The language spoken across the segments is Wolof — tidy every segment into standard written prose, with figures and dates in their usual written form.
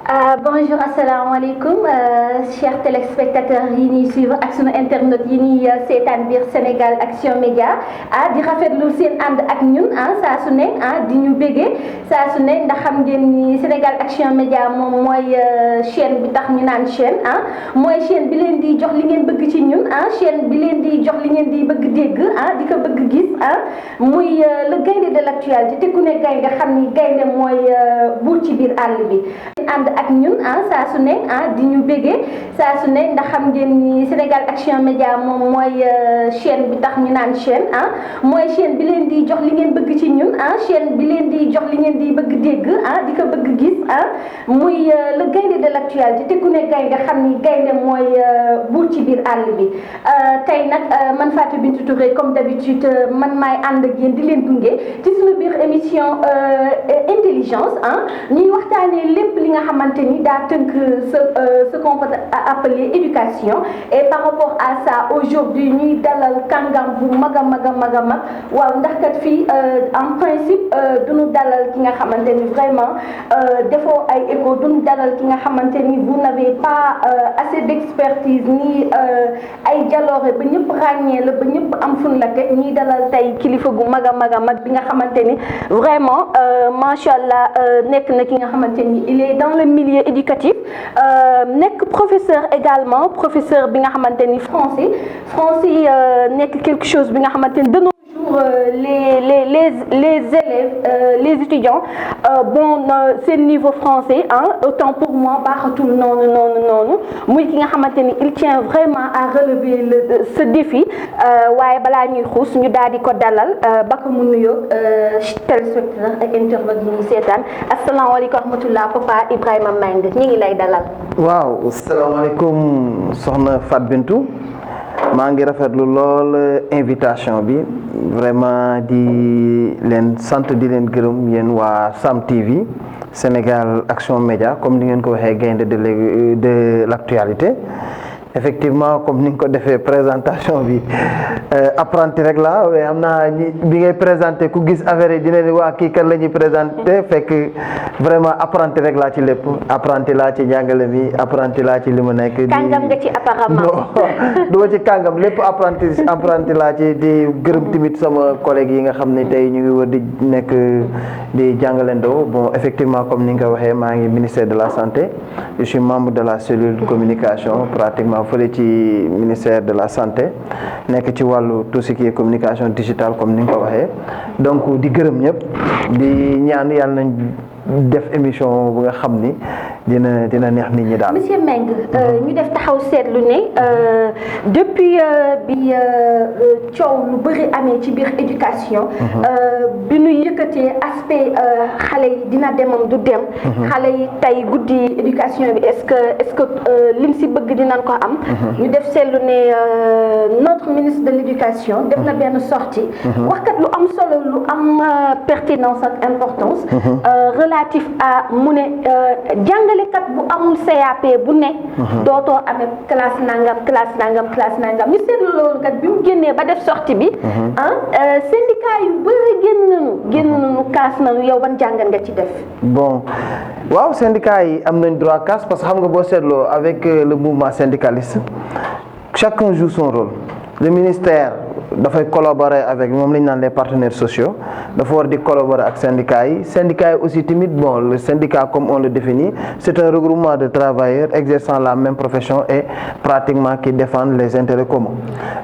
Bonjour, assalamu alaikum, chers téléspectateurs yi ñuy suivre ak sunu internet yi ñuy seetaan biir Sénégal Action Média di rafetlu seen ànd ak ñun saa su ne di ñu béggee saa su ne ndax xam ngeen ni Sénégal Action Média moom mooy chaîne bi tax ñu naan chaîne mooy chaîne bi leen di jox li ngeen bëgg ci ñun chaîne bi leen di jox li ngeen di bëgg dégg di ko bëgg gis muy le gaynde de l'actualité te ku ne gaynde xam ni gaynde mooy buur ci biir àll bi ànd ak ñun saa su ne di ñu béggee saa su ne ndax xam ngeen ni Sénégal Action Média moom mooy chaîne bi tax ñu naan chaîne mooy chaîne bi leen di jox li ngeen bëgg ci ñun chaîne bi leen di jox li ngeen di bëgg dégg di ko bëgg gis muy le gaynde de l'actualité te ku ne gaynde xam ni gaynde mooy buur ci biir àll bi tey nag man Fatou Bintou Touré comme d'habitude man maay ànd ak yéen di leen gunge ci suñu biir émission intelligence ñuy waxtaanee lépp li nga xamante ni daa tënk ce qu'on peut appeler éducation et par rapport à ça aujourd'hui ñuy dalal kàngam bu mag a mag waaw ndax kat fii en principe duñu dalal ki nga xamante ni vraiment defoo ay écho duñu dalal ki nga xamante ni vous n'avez pas assez d'expertise ni ay jaloore ba ñëpp ràññee la ba ñëpp am fun la teg ñuy dalal tey kilifa gu mag a mag bi nga xamante ni vraiment macha allah nekk na ki nga xamante ni il est dans le milieu éducatif nekk professeur également professeur bi nga xamante ni français nekk quelque chose bi nga xamante ni de nos jours les élèves les étudiants bon seen niveau français autant pour moi baaxatul noonu muy ki nga xamante ni il tient vraiment à relever ce défi waaye balaa ñuy xuus ñu daal di ko dalal ba ko mu nuyoo téléspectateur ak internet yi ñuy seetaan asalaamaaleykum wa rahmatulah Papa Ibrahima Mbengue ñu ngi lay dalal. waaw asalaamaaleykum soxna Fatou Bintou maa ngi rafetlu lool invitation bi vraiment di leen sant di leen gërëm yéen waa Sam TV Sénégal Action Média comme ni ngeen ko waxee gaynde de l'actualité effectivement comme ni nga ko defee présentation bi apprenti rek la waaye xam naa bi ngay présenté ku gis affaire yi dina ne waa kii kan la ñuy présenté fekk vraiment apprenti rek laa ci lépp apprenti laa ci njàngale mi apprenti laa ci li ma nekk. kàngam nga ci apparemment. non du ma ci kàngam lépp apprenti laa ci di gërëm tamit sama collègues yi nga xam ne tey ñu ngi wër di nekk di jàngalendoo bon effectivement comme ni nga ko waxee maa ngi ministère de la santé je suis membre de la cellule communication pratiquement fële ci ministère de la santé nekk ci wàllu tout ce qui est communication digitale comme ni nga ko waxee donc di gërëm ñëpp di ñaan yàlla nañ def émission bu nga xam ni dina neex nit ñi daal. Monsieur Mbengue ñu def taxaw seetlu ne depuis bi coow lu bëri amee ci biir éducation bi ñu yëkkatee aspect xale yi dina demam du dem xale yi tey guddi éducation bi est-ce que lim si bëgg dinañ ko am ñu def seetlu ne notre ministre de l'éducation def na benn sortie waxkat lu am solo lu am pertinence ak importance relatif à mu ne jàngalekat bu amul CAP bu ne dootoo amee classe nangam ñu seetlu loolu kat bi mu génnee ba def sortie bi syndicat yu bëri génn nañu kaas nañu yow ban jàngat nga ci def. bon waaw syndicat yi am nañ droit casse parce que xam nga boo seetloo avec le mouvement syndicaliste chacun joue son rôle le ministère dafay collaborer avec moom la ñu naan les partenaires sociaux dafa war di collaborer ak syndicats yi aussi tamit bon le syndicat comme on le définit c'est un regroupement de travailleurs exerçant la même profession et pratiquement qui défendent les intérêts communs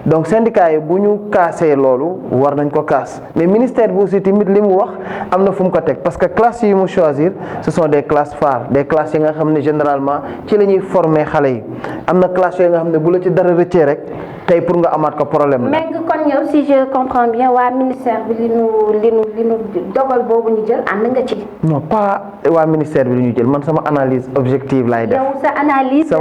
donc syndicats yi bu ñu kaasee loolu war nañ ko kaas mais ministère bi aussi tamit li mu wax am na fu mu ko teg parce que classes yi mu choisir ce sont des classes phares des classes yi nga xam ne généralement ci la ñuy former xale yi am na classes yooyu nga xam ne bu la ci dara rëccee rek tey pour nga amaat ko problème la. kon yow si je comprends bien waa ministère bi li nu dogal boobu ñu jël ànd nga ci. non pas waa ministère bi li ñu jël man sama analyse objective laay def. yow sa analyse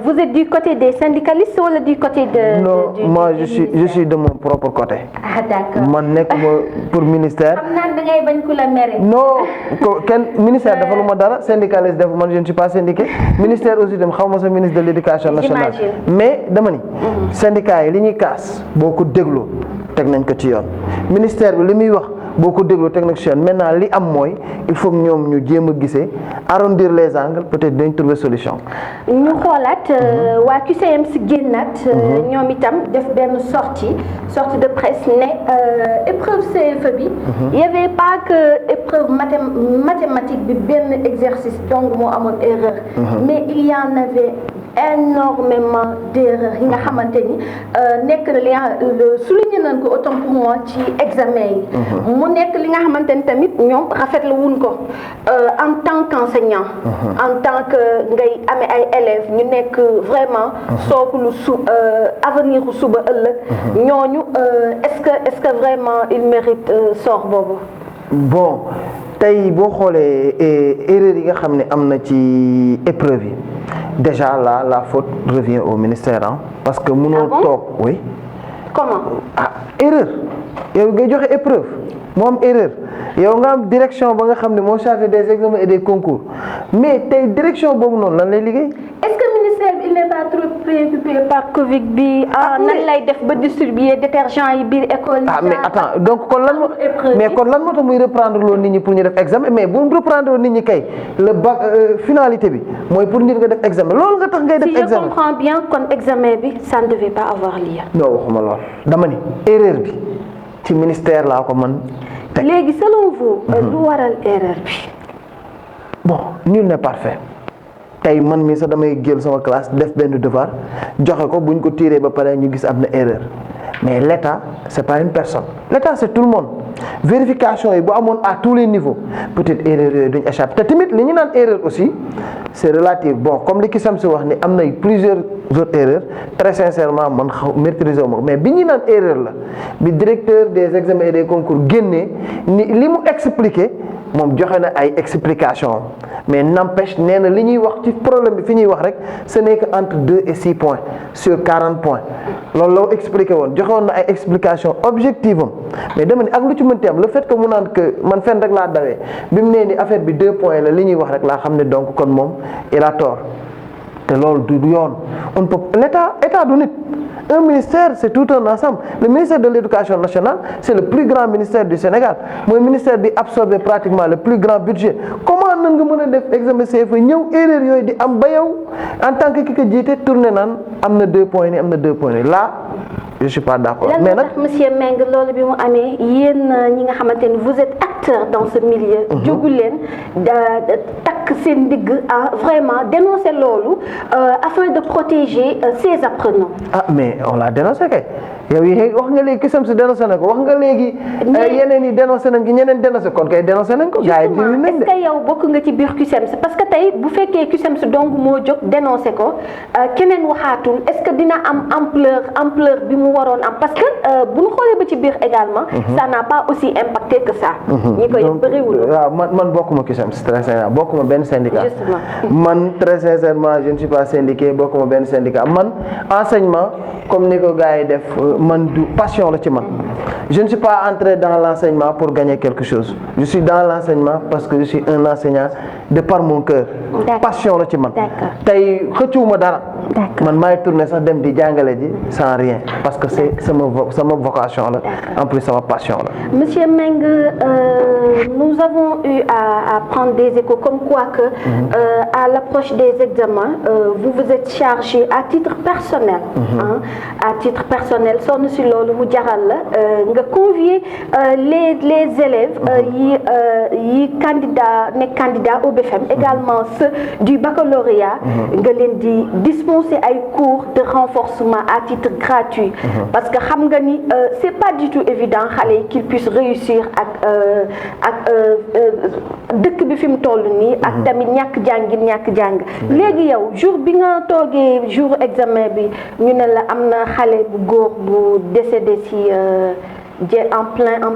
vous êtes du côté des syndicalistes wala du côté de. non moi je suis de mon propre côté. ah d'accord man nekk ma pour ministère. xam naa da ngay bañ ku la mere. non kenn ministère dafa lu ma dara syndicaliste def man je ne suis pas syndiqué ministère aussi dem xaw ma sa ministre de l'éducation nationale. mais dama ni. syndicats yi li ñuy kaas boo ko dégloo teg nañ ko ci yoon ministère bi li muy wax boo ko dégloo teg na ci yoon maintenant li am mooy il faut que ñoom ñu jéem a gisee arrondir les angles peut-être dañ trouver solution. ñu xoolaat waa QCM si génnaat ñoom itam def benn sortie de presse ne épreuve CFEE bi il y avait pas que épreuve mathématique bi benn exercice donc moo amoon erreur mais il y en avait énormément d'erreurs yi nga xamante ni nekk na li nga souligné nañ ko autant pour moi ci examen yi mu nekk li nga xamante ni tamit ñoom rafetlu wuñ ko en tant qu'enseignant en tant que ngay amee ay élèves ñu nekk vraiment sookulu avenir u suba ëllëg ñooñu est-ce que vraiment il mérite sort boobu. Bon tey boo xoolee erreur yi nga xam ne am na ci épreuve yi déjà là la faute revient au ministère parce que mënoo toog oui. Comment? Erreur yow ngay joxe épreuve moo am erreur yow nga am direction ba nga xam ne moo chargé des examens et des concours mais tey direction boobu noonu lan lay liggéey. Est-ce que ministère bi il n'est pas trop préoccupé par Covid bi nan lay def ba distribuer détergent yi biir école yi. mais attends donc kon lan moo tax muy reprendre loolu nit ñi pour ñu def examen mais bu mu reprendre nit ñi kay le bac finalité bi mooy pour nit nga def examen loolu nga tax ngay def examen. Si je comprends bien kon examen bi ça ne devait pas avoir lieu. non waxuma lool dama ni erreur bi ci ministère laa ko mën teg. léegi selon vous. lu waral erreur bi. bon nul n'est parfait. tey man mii sax damay jël sama classe def benn devoir joxe ko buñ ko tiré ba pare ñu gis am na erreur mais l'État c'est pas une personne l'État c'est tout le monde vérification yi bu amoon à tous les niveaux peut-être erreur yooyu duñ échappe te tamit li ñu naan erreur aussi c'est relatif bon comme li Kisam si wax ni am na plusieurs autres erreurs très sincèrement man maîtriser wu ma mais bi ñu naan erreur la bi directeur des examens et des concours génnee ni li mu expliqué moom joxe na ay explications mais n'empêche nee na li ñuy wax ci problème bi fi ñuy wax rek ce n'est que entre 2 et 6 points sur 40 points loolu la expliqué woon joxe woon na ay explications objectives am mais dama ni ak lu ci mënti am le fait que mu naan que man fenn rek laa dawee bi mu nee ni affaire bi 2 points la li ñuy wax rek laa xam ne donc kon moom il a tort te loolu du yoon on peut état du nit. Un ministère, c'est tout un ensemble. Le ministère de l'Éducation nationale, c'est le plus grand ministère du Sénégal. Mon ministère bi absorbe pratiquement le plus grand budget. Comment nan nga mën a def examen CFEE ñëw erreur yooyu di am ba yow en tant que ki ko jiite tourné naan am na 2 points ni am na 2 points ni là je suis pas d'accord. mais nag monsieur Meng loolu bi mu amee yéen ñi nga xamante ni vous êtes acteur dans ce milieu. jógu leen takk seen digg vraiment dénoncer loolu afin de protéger ces apprenants. Mais on l'a dénoncé kay yow wax nga léegi Kisam si dénoncé na ko wax nga léegi yeneen yi dénoncé nañ ko ñeneen dénoncé kon kay dénoncé nañ ko. gars yi dindi nañ de est-ce que yow bokk nga ci biir Kisam si parce que tey bu fekkee Kisam si donc moo jóg dénoncé ko keneen waxaatul est-ce que dina am ampleur bi mu waroon am parce que bu ñu xoolee ba ci biir également. ça n'a pas aussi impacté que ça. ñi koy bëriwul. waaw man bokkuma Kisam si très sincèrement bokkuma benn syndicat. justement man très sincèrement je ne suis pas syndiqué bokkuma benn syndicat man enseignement comme ni ko gars yi def. man du passion la ci man je ne suis pas entré dans l'enseignement pour gagner quelque chose je suis dans l'enseignement parce que je suis un enseignant de par mon cœur. passion la ci man. tey xëccuwuma dara. man maay tourné sax dem di jàngale ji sans rien parce que c'est sama vocation la en plus sama passion la. Monsieur Meng nous avons eu à prendre des échos comme quoi que à l'approche des examens vous êtes chargé à titre personnel. À titre personnel sonn si loolu mu jaral la nga convier les élèves yi candidat au BFM également ceux du baccalauréat nga leen di dispenser ay cours de renforcement à titre gratuit parce que xam nga ni c'est pas du tout évident xale yi qu'ils puissent réussir ak dëkk bi fi mu toll nii ak tamit ñàkk jàng léegi yow jour bi nga toogee jour examen bi ñu ne la am na xale bu góor bu décédé ci en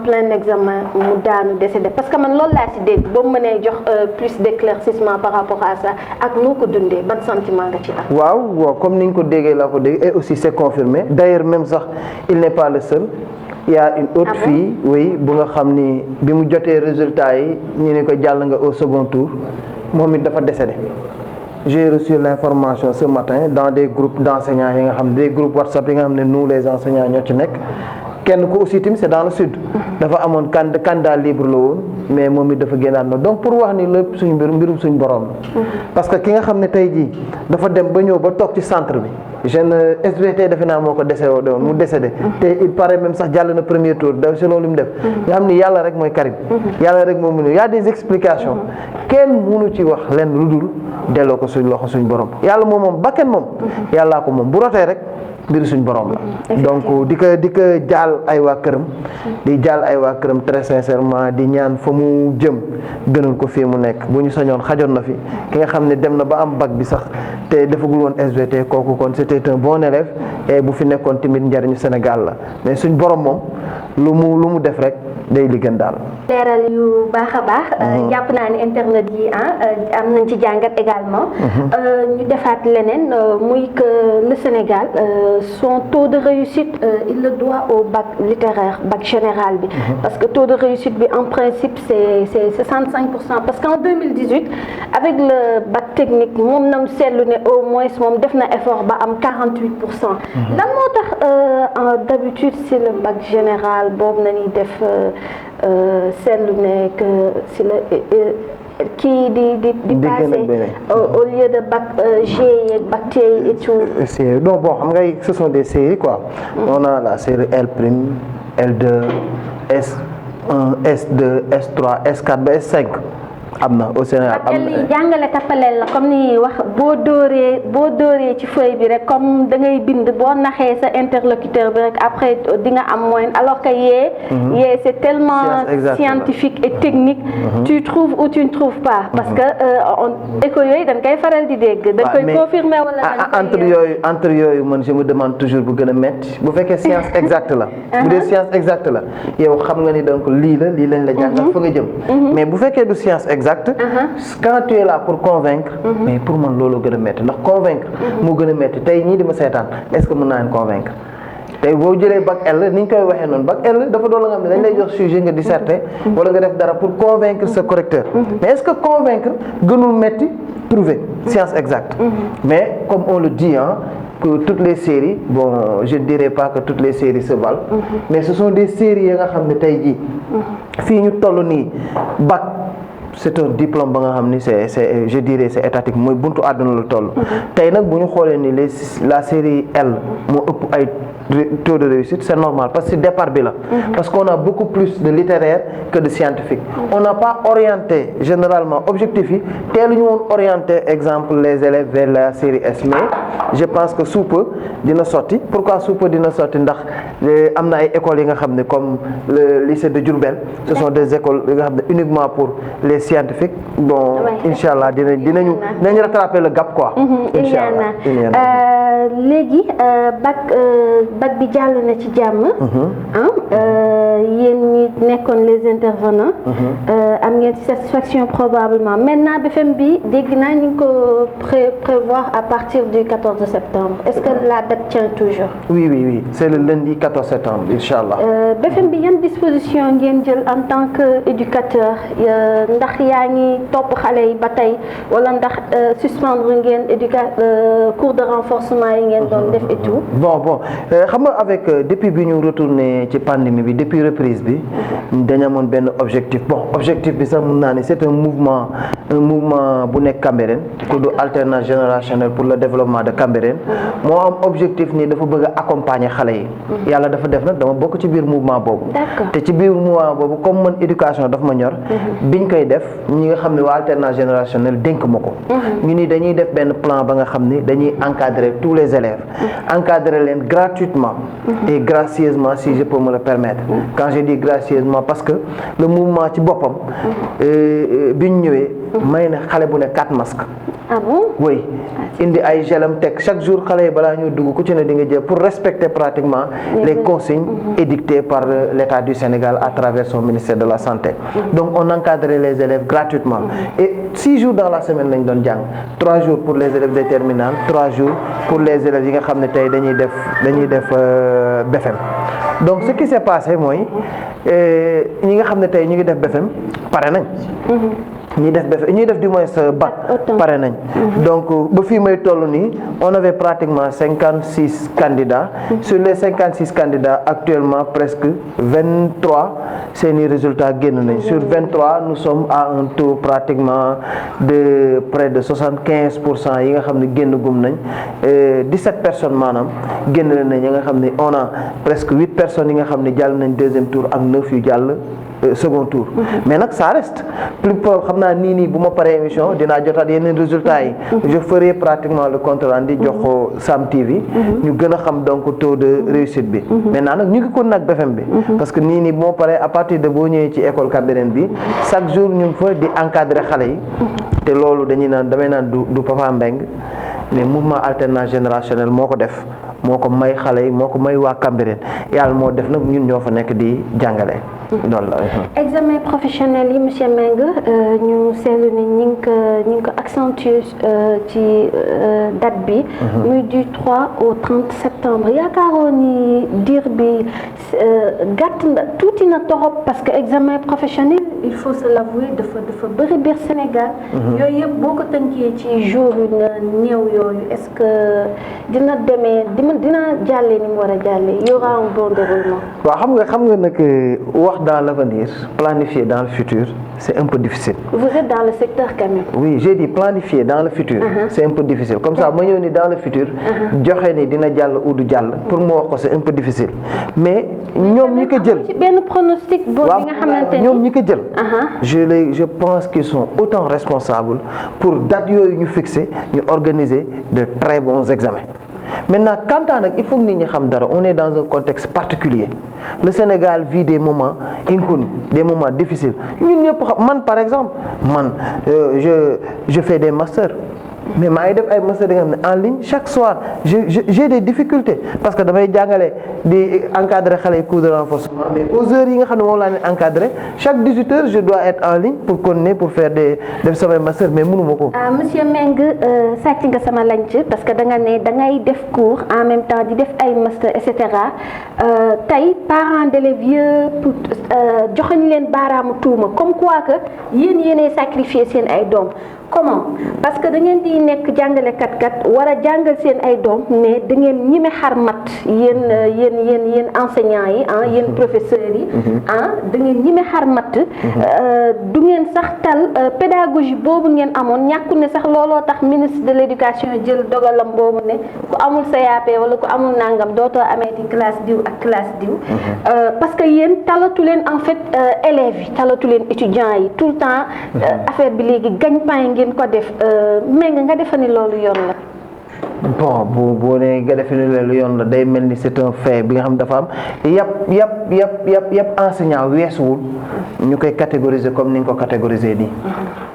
plein examen mu daanu décédé parce que man loolu laa ci dégg boo mënee jox plus d'éclaircissement par rapport à ça ak noo ko dundee ban sentiment nga ci am. waaw comme ni nga ko déggee laa ko dégg et aussi c'est confirmé d'ailleurs même sax il n'est pas le seul. Il y a une autre fille oui bu nga xam ni bi mu jotee résultat yi ñu ne ko jàll nga au second tour moom it dafa décédé. J'ai reçu l'information ce matin dans des groupes d'enseignants yi nga xam ne des groupes WhatsApp yi nga xam ne nous les enseignants ñoo ci nekk kenn ko aussi tamit c'est dans le sud dafa amoon candidat libre la woon mais moom it dafa génnaat na donc pour wax ni lépp suñu mbirum suñu borom la parce que ki nga xam ne tey jii dafa dem ba ñëw ba toog ci centre bi jeune SVT defe naa moo ko dese woon mu décédé te il paraît même sax jàll na premier tour da selon li mu def nga xam ni yàlla rek mooy Karim yàlla rek moo mënu y a des explications kenn mënu ci wax lenn lu dul delloo ko suñ loxo suñ borom yàlla moom bakken moom yàllaa ko moom bu rotee rek mbir suñ borom la donc di ko jaal ay waa këram di jaal ay waa këram très sincèrement di ñaan fa mu jëm gënal ko fii mu nekk bu ñu sañoon xajoon na fi ki nga xam ne dem na ba am bac bi sax te defagul woon SVT kooku kon c'était un bon élève et bu fi nekkoon tamit njariñu Sénégal la mais suñ borom moom lu mu def rek day li gën daal. leeral yu baax a baax. jàpp naa ne internet yi am nañ ci jàngat également. ñu defaat leneen muy que le Sénégal son taux de réussite il le doit au bac littéraire bac général bi. parce que taux de réussite bi en principe c'est 65% parce qu'en 2018 avec le bac technique moom nam seetlu ne au moins moom def na effort ba am 48%. lan moo tax d'habitude c'est le bac général boobu na ñuy def. seetlu ne que si la kii di passer au lieu de bac G et bac T et tout. Donc bon xam nga ce sont des séries quoi. On a la série L', L2, S1, S2, S3, S4 ba S5 am na au Sénégal. am na jàngale tappaleel la comme ni wax boo dóoree ci feuille bi rek comme da ngay bind boo naxee sa interlocuteur bi rek après di nga am moyenne alors que yee c'est tellement scientifique et technique. Tu trouves ou tu ne trouves pas. parce que éco yooyu dañ koy faral di dégg. dañ koy confirmer wala entre yooyu man je me demande toujours bu gën a métti bu fekkee science exacte la. bu dee science exacte la yow xam nga ni donc lii lañ la jàngal fa nga jëm. mais bu fekkee du science exacte. Quand tu es là pour convaincre. mais pour man loolu gën a métti ndax convaincre. moo gën a métti tey ñii di ma seetaan est-ce que mën naa leen convaincre. tey boo jëlee bac L ni ñu koy waxee noonu bac L dafa doon la nga xam ne dañ lay jox sujet nga disserter. wala nga def dara pour convaincre sa correcteur. mais est-ce que convaincre gënul métti prouver science exacte. mais comme on le dit que toutes les séries bon je ne dirais pas que toutes les séries se valent. mais ce sont des séries yi nga xam ne tey jii. fii ñu toll nii bac. c'est un diplôme ba nga xam ni c'est je dirais c'est étatique mooy buntu àdduna la toll. tey nag bu ñu xoolee ni la série L moo ëpp ay taux de réussite c'est normal parce que départ bi la. parce qu'on a beaucoup plus de littéraire que de scientifique. on n'a pas orienté généralement objectif yi teelu ñu woon orienté exemple les élèves vers la série S mais je pense que sous peu dina sotti pourquoi sous peu dina sotti ndax am na ay écoles yi nga xam ne comme le lycée de Diourbel ce sont des écoles yi nga xam ne uniquement pour les scientifiques bon inchallah dinañu rattraper le gap quoi. inchallah léegi bac bi jàll na ci jàmm. yéen ñi nekkoon les intervenants. am ngeen ci satisfaction probablement maintenant BFM bi dégg naa ñu ngi ko prévoir à partir du 14 septembre est-ce que la date tient toujours. oui c'est le lundi 14 septembre inchallah. BFM bi yan disposition ngeen jël en tant que éducateur ndax yaa ngi topp xale yi ba tey wala ndax suspendre ngeen cours de renforcement yi ngeen doon def et tout. bon xam nga avec depuis bi ñu retourné ci pandémie bi depuis reprise bi dañu amoon benn objectif bi sax mën naa ne c'est un mouvement bu nekk Cambérène tudd alternance générationnelle pour le développement de Cambérène moo am objectif ni dafa bëgg a accompagner xale yi. yàlla dafa def nag dama bokk ci biir mouvement boobu. te ci biir mouvement boobu comme man éducation daf ma ñor. biñ koy def ñi nga xam ne waa alternance générationnelle dénk ma ko. ñu ni dañuy def benn plan ba nga xam ni dañuy encadrer tous les élèves. encadrer leen gratuitement. et gracieusement si je peux me le permettre. quand je dis gracieusement parce que le mouvement ci boppam. bi ñu ñëwee. may na xale bu ne 4 masques. ah bon. oui indi ay gelam teg chaque jour xale yi balaa ñuy dugg ku ci ne di nga jël pour respecter pratiquement les consignes édictées par l'État du Sénégal à travers son ministère de la santé. donc on encadrait les élèves gratuitement et 6 jours dans la semaine lañ doon jàng 3 jours pour les élèves des terminales 3 jours pour les élèves yi nga xam ne tey dañuy def BFM. donc ce qui s'est passé mooy ñi nga xam ne tey ñu ngi def BFM pare nañ. ñi def du moins bac pare nañ. Donc ba fii may toll nii on avait pratiquement 56 candidats. Sur les 56 candidats actuellement presque 23 seeni résultats génn nañ. Sur 23 nous sommes à un taux pratiquement de près de 75% yi nga xam ne génn gum nañ. 17 personnes maanaam génn nañ yi nga xam ne on a presque 8 personnes yi nga xam ne jàll nañ deuxième tour ak 9 yu jàll second tour. Mais nag ça reste plus pour xam naa nii bu ma paree émission dinaa jotaat yeneen résultats yi. Je ferai pratiquement le compte rendu jox ko Sam TV. ñu gën a xam donc taux de réussite bi. Maintenant nag ñu ngi ko nag BFM bi. parce que nii bu ma paree à partir de boo ñëwee ci école Cambérène bi chaque jour ñu ngi fa di encadrer xale yi. te loolu damay naan du Papa Mbeng mais mouvement alternance générationnel moo ko def moo ko may xale yi moo ko may waa Cambérène yàlla moo def nag ñun ñoo fa nekk di jàngale. loolu la. examen professionnel yi monsieur Mbengue ñu seetlu ni ñi ngi ko accentuer ci date bi. muy du 3 au 30 septembre yaakaaroon ni diir bi gàtt na tuuti na torop parce que examen professionnel il faut se l'avouer dafa bëri biir Sénégal. yooyu yëpp boo ko tënkee ci jour yu néew yooyu est-ce que dina jàllee ni mu war a jàllee y aura un bon déroulement. waaw xam nga nag wax dans l'avenir, planifier dans le futur, c'est un peu difficile. Vous êtes dans le secteur quand même. Oui, j'ai dit planifier dans le futur, c'est un peu difficile. Comme ça, moi je dis dans le futur, joxe ni dina jàll ou du jàll pour moi c'est un peu difficile. Mais ñoom ñi ko jël. ci benn pronostic boobu nga xamante ni ñoom ñi ko jël. Je pense qu'ils sont autant responsables pour date yooyu ñu fixé ñu organiser de très bons examens. Maintenant, quant à il faut que nous sachions, on est dans un contexte particulier. Le Sénégal vit des moments inconnus, des moments difficiles. Man, par exemple, je fais des masters. Mais je master en ligne chaque soir. J'ai des difficultés parce que je vais encadrer les cours de renforcement. Mais aux heures où je encadrer, chaque 18 heures, je dois être en ligne pour faire des masters. Mais Monsieur Mbengue, ça tient sama langue parce que vous avez des cours en même temps, des masters, etc. Les parents d'élèves vieux, comme quoi que vous avez sacrifié ses dons. Comment? Parce que da ngeen di nekk jàngalekat war a jàngal seen ay doom ne da ngeen ñime xar mat yéen enseignants yi yéen professeurs yi da ngeen ñime xar mat du ngeen sax tal pédagogie boobu ngeen amoon ñàkku ne sax looloo tax ministre de l'éducation jël dogalam boobu ne ku amul CAP wala ku amul nangam dootoo amee di classe diw ak classe diw parce que yéen talatu leen en fait élèves yi talatu leen étudiants yi tout le temps affaire bi léegi gagne-pain ngeen ko def mais nga defe ni loolu yoon la. Bon boo nee nga defe ni loolu yoon la day mel ni c'est un fait bi nga xam dafa am yàpp enseignant weesuwul ñu koy catégoriser comme ni nga ko catégoriser nii.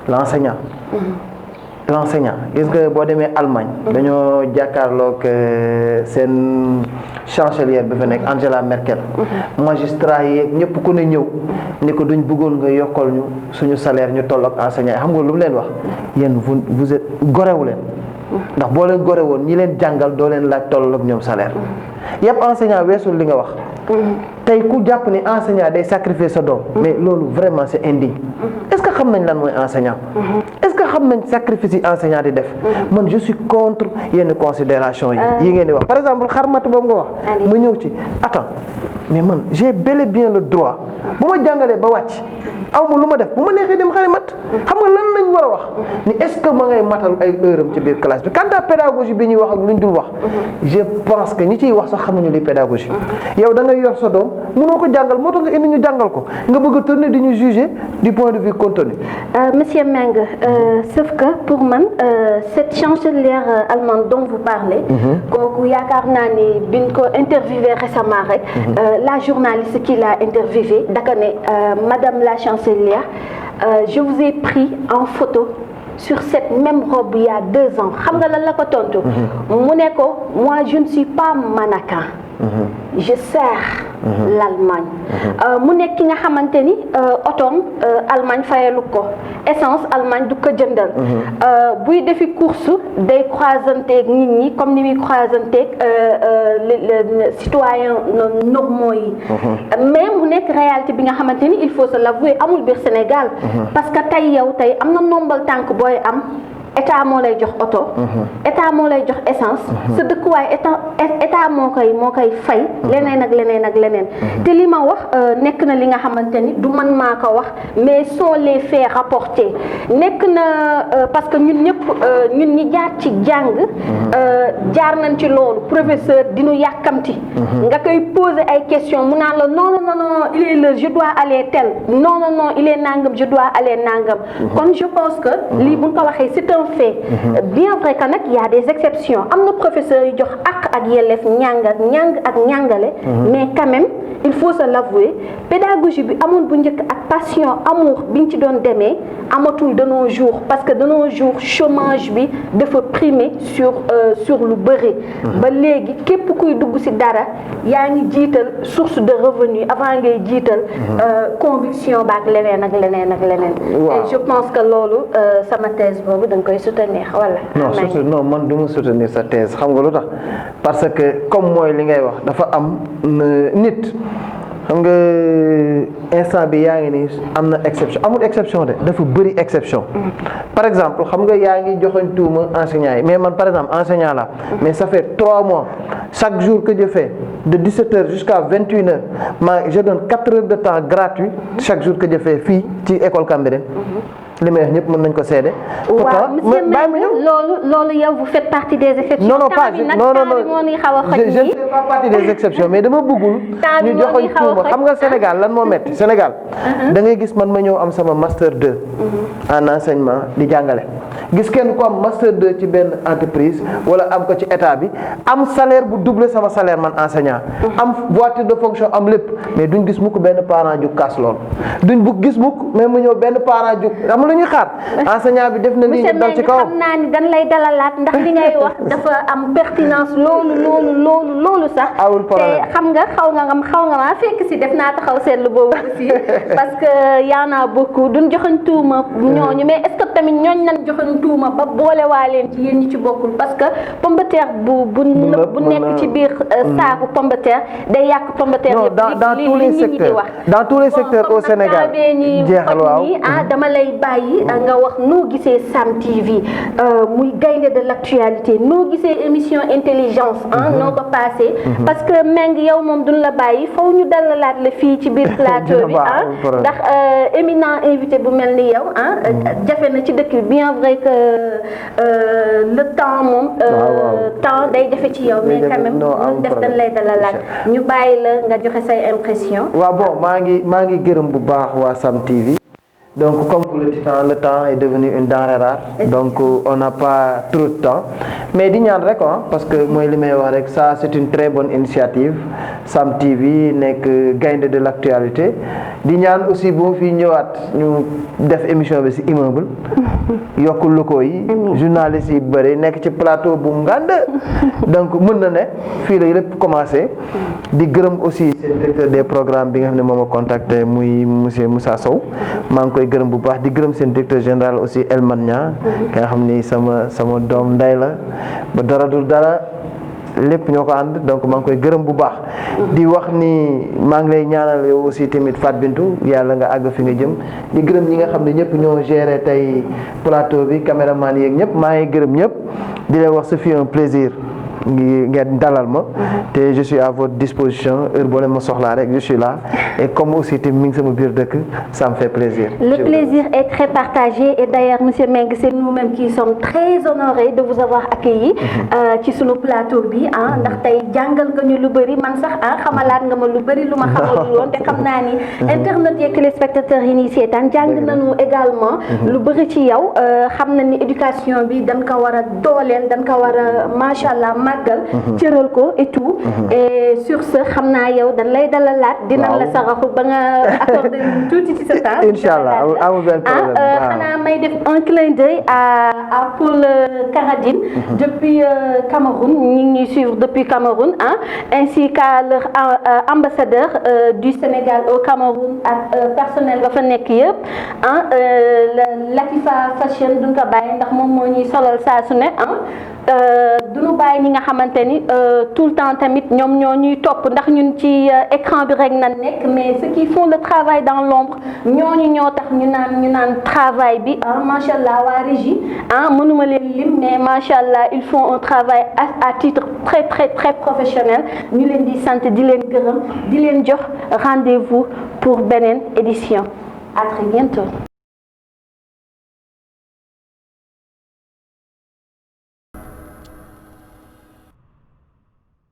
l'enseignant gis nga boo demee Allemagne dañoo jàkkaarloog seen chancelière bi fa nekk Angela Merkel magistrat yi ñëpp ku ne ñëw ni ko duñ bëggoon nga yokkal ñu suñu salaire ñu toll ak enseignant yi xam nga lu mu leen wax yéen vous êtes gorewu leen ndax boo leen gore woon ñi leen jàngal doo leen laaj toll ak ñoom salaire yëpp enseignant weesul li nga wax tey ku jàpp ni enseignant day sacrifier sa doom mais loolu vraiment c'est indigne est-ce que xam nañ lan mooy enseignant est-ce que xam nañ sacrifice yi enseignant di def man je suis contre yenn considération yi ngeen di wax par exemple xarmat boobu nga wax ma ñëw ci attends mais man j'ai bel et bien le droit bu ma jàngalee ba wàcc aw ma lu ma def bu ma neexee dem xari mat xam nga lan lañ war a wax ni est-ce que ma ngay matal ay heure am ci biir classe bi quant à pédagogie bi ñuy wax ak luñ dul wax je pense que ñi ciy wax sax xamuñu li pédagogie yow da ngay yor sa doom mënoo ko jàngal moo tax nga indi ñu jàngal ko nga bëgg a tourner di ñu juger du point de vue contenu. Monsieur Mbengue sauf que pour man cette chancelière allemande dont vous parlez. kooku yaakaar naa ni biñ ko interviewé récemment rek. la journaliste qui l'a interviewé daka ne madame la chancelière je vous ai pris en photo sur cette même robe il y a 2 ans xam nga lan la ko tontu. mu ne ko moi je ne suis pas mannequin. je sers l'Allemagne. mu nekk ki nga xamante ni otoom Allemagne fayalu ko essence Allemagne du ko jëndal. buy defi course day croisanteeg nit ñi comme ni muy croisanteeg citoyens normaux yi. mais mu nekk réalité bi nga xamante ni il faut se l'avouer amul biir Sénégal. parce que tey yow tey am na nombal tànk booy am. état moo lay jox oto. état moo lay jox essence. sa dëkkuwaay état moo koy fay. leneen ak leneen ak leneen. te li ma wax nekk na li nga xamante ni du man maa ko wax mais sont les faits rapportés nekk na parce que ñun ñëpp ñun ñi jaar ci jàng. jaar nañ ci loolu professeur dinu yàkkamti. nga koy poser ay questions mu naan la non non non il est l'heure je dois aller tel non non non il est nangam je dois aller nangam. kon je pense que lii bu ñu ko waxee c'est fait bien vrai que nag y a des exceptions am na professeurs yu jox ak yelleef ñàng ak ñàngale mais quand même il faut se l'avouer pédagogie bi amoon bu njëkk ak passion amour biñ ci doon demee amatul de nos jours parce que de nos jours chômage bi dafa primer sur lu bëri ba léegi képp kuy dugg ci dara yaa ngi jiital source de revenu avant ngay jiital conviction baak leneen ak leneen ak leneen et je pense que loolu sama thèse boobu da nga koy soutenir wala non man du ma soutenir sa thèse xam nga lu tax parce que comme mooy li ngay wax dafa am nit xam nga instant bi yaa ngi ni am na exception amul exception de dafa bëri exception par exemple xam nga yaa ngi joxoñ tuuma enseignants yi mais man par exemple enseignant là mais ça fait 3 mois chaque jour que je fais de 17h jusqu'à 21h je donne 4 heures de temps gratuit chaque jour que je fais fii ci école Cambérène li may wax ñëpp mën nañ ko seede. waaw monsieur Mbengue loolu yow vous faites partie des exceptions. non je ne fais pas partie des exceptions mais dama bëggul. ñu joxoñ tuuma xam nga Sénégal lan moo metti Sénégal. da ngay gis man ma ñëw am sama master 2. en enseignement di jàngale. gis kenn ku am master 2 ci benn entreprise wala am ko ci état bi am salaire bu doubler sama salaire man enseignant. am voiture de fonction am lépp mais duñ gis mukk benn parent ju kaas lool duñ bu gis mukk mais mu ñëw benn parent ju lu ñuy xaar enseignant bi def na lii ñu dal ci kaw xam naa ni dañ lay dalalaat ndax li ngay wax dafa am pertinence loolu sax te xam nga xaw nga ma fekk si def naa taxaw seetlu boobu aussi parce que y en a beaucoup duñ joxoñ tuuma ñooñu mais est-ce que tamit ñooñ nañ joxoñ tuuma ba boole waa leen ci yéen ñi ci bokkul parce que pomme de terre bu nekk ci biir saaku pomme de terre day yàq pomme de terre dans tous les secteurs dans tous les secteurs au Sénégal jeexal waaw dama lay bàyyi nga wax noo gisee Sam TV muy gaynde de l'actualité noo gisee émission intelligence noo ko passé parce que Meng yow moom duñ la bàyyi faw ñu dalalaat la fii ci biir plateau bi ndax éminent invité bu mel ni yow jafe na ci dëkk bi bien vrai que le temps moom temps day jafe ci yow mais quand même ñu def dañ lay dalalaat ñu bàyyi la nga joxe say impression waaw bon maa ngi gërëm bu baax waa Sam TV. Donc, comme vous le dites, le temps est devenu une denrée rare. Donc, on n'a pas trop de temps. Mais d'ignan rek parce que moi, ça c'est une très bonne initiative. Sam TV n'est que gaynde de l'actualité. D'ignan aussi bon fi ñëwaat ñu def émission bi ci immeuble. Yokul loko yi, journalistes yi bari nek ci plateau bu ngand. Donc mën na né fi la lépp commencé. Di gërëm aussi le directeur des programmes bi nga xamné moma contacté muy monsieur Moussa Sow. Maa ngi koy gërëm bu baax di gërëm seen directeur général aussi Elman Nia nga xam ni sama doom nday la ba dara dul dara lépp ñoo ko ànd donc maa ngi koy gërëm bu baax di wax ni maa ngi lay ñaanal yow aussi tamit Fat Bintou yàlla nga àgg fi nga jëm di gërëm ñi nga xam ne ñëpp ñoo géré tey plateau bi caméraman yeeg ñëpp maa ngi gërëm ñëpp di leen wax ce fut un plaisir ngeen dalal ma te je suis à votre disposition heure boo leen ma soxlaa rek je suis là et comme aussi te mi ngi sama biir dëkk ça me fait plaisir. Le plaisir est très partagé et d'ailleurs monsieur Meng c'est nous-mêmes qui sommes très honorés de vous avoir accueilli ci sunu plateau bi ndax tey jàngal nga ñu lu bëri man sax xamalaat nga ma lu bëri lu ma xamul woon te xam naa ni internet yeeg téléspectateurs yi nii seetaan jàng nañu également lu bëri ci yow xam na ni éducation bi dañ ko war a dooleel dañ ko war a macha allah cëral ko et tout et sur ce xam naa yow dañ lay dalalaat dinañ la saraxu ba nga accordé tuuti ci sa temps inchallah amul benn problème xanaa may def un clin d'œil à Paul Karadine depuis Cameroun ñu ngi suivre depuis Cameroun ainsi qu'à leur ambassadeur du Sénégal au Cameroun ak personnel ba fa nekk yëpp Latifa Fashion duñ ko bàyyi ndax moom moo ñuy solal saa su ne duñu bàyyi ñi nga xamante ni tout le temps tamit ñoom ñoo ñuy topp ndax ñun ci écran bi rek na nekk mais ceux qui font le travail dans l'ombre ñooñu ñoo tax ñu naan travail bi macha allah waa régie mënuma leen lim mais macha allah ils font un travail à titre très très très professionnel ñu leen di sant di leen gërëm di leen jox rendez-vous pour beneen édition à très bientôt.